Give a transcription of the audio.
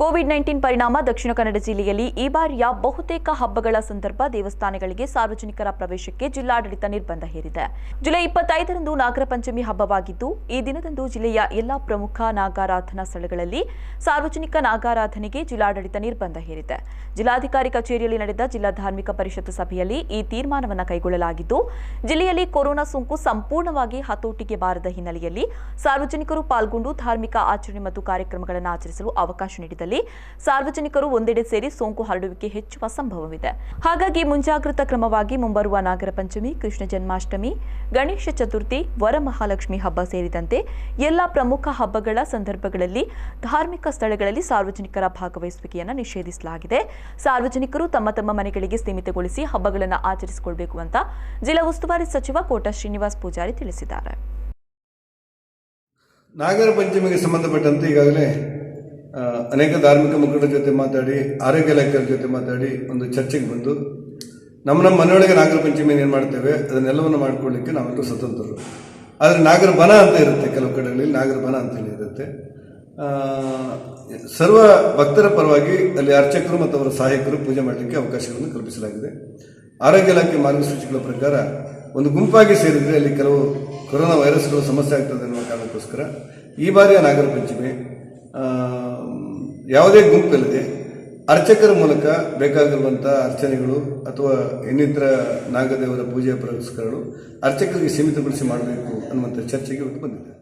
COVID-19 ಪರಿಣಾಮ ದಕ್ಷಿಣ ಕನ್ನಡ ಜಿಲ್ಲೆಯಲ್ಲಿ ಈ ಬಾರಿಯ ಬಹುತೇಕ ಹಬ್ಬಗಳ ಸಂದರ್ಭ ದೇವಸ್ಥಾನಗಳಿಗೆ ಸಾರ್ವಜನಿಕರ ಪ್ರವೇಶಕ್ಕೆ ಜಿಲ್ಲಾಡಳಿತ ನಿರ್ಬಂಧ ಹೇರಿದೆ. ಜುಲೈ 25ರಂದು ನಾಗರ ಪಂಚಮಿ ಹಬ್ಬವಾಗಿದ್ದು, ಈ ದಿನದಂದು ಜಿಲ್ಲೆಯ ಎಲ್ಲಾ ಪ್ರಮುಖ ನಾಗಾರಾಧನಾ ಸ್ಥಳಗಳಲ್ಲಿ ಸಾರ್ವಜನಿಕ ನಾಗಾರಾಧನೆಗೆ ಜಿಲ್ಲಾಡಳಿತ ನಿರ್ಬಂಧ ಹೇರಿದೆ. ಜಿಲ್ಲಾಧಿಕಾರಿ ಕಚೇರಿಯಲ್ಲಿ ನಡೆದ ಜಿಲ್ಲಾ ಧಾರ್ಮಿಕ ಪರಿಷತ್ ಸಭೆಯಲ್ಲಿ ಈ ತೀರ್ಮಾನವನ್ನು ಕೈಗೊಳ್ಳಲಾಗಿದ್ದು, ಜಿಲ್ಲೆಯಲ್ಲಿ ಕೊರೋನಾ ಸೋಂಕು ಸಂಪೂರ್ಣವಾಗಿ ಹತೋಟಿಗೆ ಬಾರದ ಹಿನ್ನೆಲೆಯಲ್ಲಿ ಸಾರ್ವಜನಿಕರು ಪಾಲ್ಗೊಂಡು ಧಾರ್ಮಿಕ ಆಚರಣೆ ಮತ್ತು ಕಾರ್ಯಕ್ರಮಗಳನ್ನು ಆಚರಿಸಲು ಅವಕಾಶ ನೀಡಿದೆ. ಸಾರ್ವಜನಿಕರು ಒಂದೆಡೆ ಸೇರಿ ಸೋಂಕು ಹರಡುವಿಕೆ ಹೆಚ್ಚುವ ಸಂಭವವಿದೆ. ಹಾಗಾಗಿ ಮುಂಜಾಗ್ರತಾ ಕ್ರಮವಾಗಿ ಮುಂಬರುವ ನಾಗರ ಪಂಚಮಿ, ಕೃಷ್ಣ ಜನ್ಮಾಷ್ಟಮಿ, ಗಣೇಶ ಚತುರ್ಥಿ, ವರಮಹಾಲಕ್ಷ್ಮಿ ಹಬ್ಬ ಸೇರಿದಂತೆ ಎಲ್ಲಾ ಪ್ರಮುಖ ಹಬ್ಬಗಳ ಸಂದರ್ಭಗಳಲ್ಲಿ ಧಾರ್ಮಿಕ ಸ್ಥಳಗಳಲ್ಲಿ ಸಾರ್ವಜನಿಕರ ಭಾಗವಹಿಸುವಿಕೆಯನ್ನು ನಿಷೇಧಿಸಲಾಗಿದೆ. ಸಾರ್ವಜನಿಕರು ತಮ್ಮ ತಮ್ಮ ಮನೆಗಳಿಗೆ ಸೀಮಿತಗೊಳಿಸಿ ಹಬ್ಬಗಳನ್ನು ಆಚರಿಸಿಕೊಳ್ಳಬೇಕು ಅಂತ ಜಿಲ್ಲಾ ಉಸ್ತುವಾರಿ ಸಚಿವ ಕೋಟ ಶ್ರೀನಿವಾಸ್ ಪೂಜಾರಿ ತಿಳಿಸಿದ್ದಾರೆ. ನಾಗರ ಪಂಚಮಿಗೆ ಸಂಬಂಧಪಟ್ಟಂತೆ ಈಗಾಗಲೇ ಅನೇಕ ಧಾರ್ಮಿಕ ಮುಖಂಡರ ಜೊತೆ ಮಾತಾಡಿ, ಆರೋಗ್ಯ ಇಲಾಖೆಯ ಜೊತೆ ಮಾತಾಡಿ ಒಂದು ಚರ್ಚೆಗೆ ಬಂದು ನಮ್ಮ ಮನೆಯೊಳಗೆ ನಾಗರ ಪಂಚಮಿಯನ್ನು ಏನು ಮಾಡ್ತೇವೆ ಅದನ್ನೆಲ್ಲವನ್ನು ಮಾಡಿಕೊಳ್ಳಿಕ್ಕೆ ನಾವೆಲ್ಲರೂ ಸ್ವತಂತ್ರರು. ಆದರೆ ನಾಗರ ಬನ ಅಂತ ಇರುತ್ತೆ, ಕೆಲವು ಕಡೆಗಳಲ್ಲಿ ನಾಗರ ಬನ ಅಂತೇಳಿ ಇರುತ್ತೆ. ಸರ್ವ ಭಕ್ತರ ಪರವಾಗಿ ಅಲ್ಲಿ ಅರ್ಚಕರು ಮತ್ತು ಅವರ ಸಹಾಯಕರು ಪೂಜೆ ಮಾಡಲಿಕ್ಕೆ ಅವಕಾಶಗಳನ್ನು ಕಲ್ಪಿಸಲಾಗಿದೆ. ಆರೋಗ್ಯ ಇಲಾಖೆ ಮಾರ್ಗಸೂಚಿಗಳ ಪ್ರಕಾರ ಒಂದು ಗುಂಪಾಗಿ ಸೇರಿದರೆ ಅಲ್ಲಿ ಕೆಲವು ಕೊರೋನಾ ವೈರಸ್ಗಳು ಸಮಸ್ಯೆ ಆಗ್ತದೆ ಅನ್ನುವ ಕಾರಣಕ್ಕೋಸ್ಕರ ಈ ಬಾರಿಯ ನಾಗರ ಪಂಚಮಿ ಯಾವುದೇ ಗುಂಪಿಲ್ಲದೆ ಅರ್ಚಕರ ಮೂಲಕ ಬೇಕಾಗಿರುವಂಥ ಅರ್ಚನೆಗಳು ಅಥವಾ ಇನ್ನಿತರ ನಾಗದೇವರ ಪೂಜೆಯ ಪುರಸ್ಕಾರಗಳು ಅರ್ಚಕರಿಗೆ ಸೀಮಿತಗೊಳಿಸಿ ಮಾಡಬೇಕು ಅನ್ನುವಂಥ ಚರ್ಚೆಗೆ ಬಂದಿದೆ.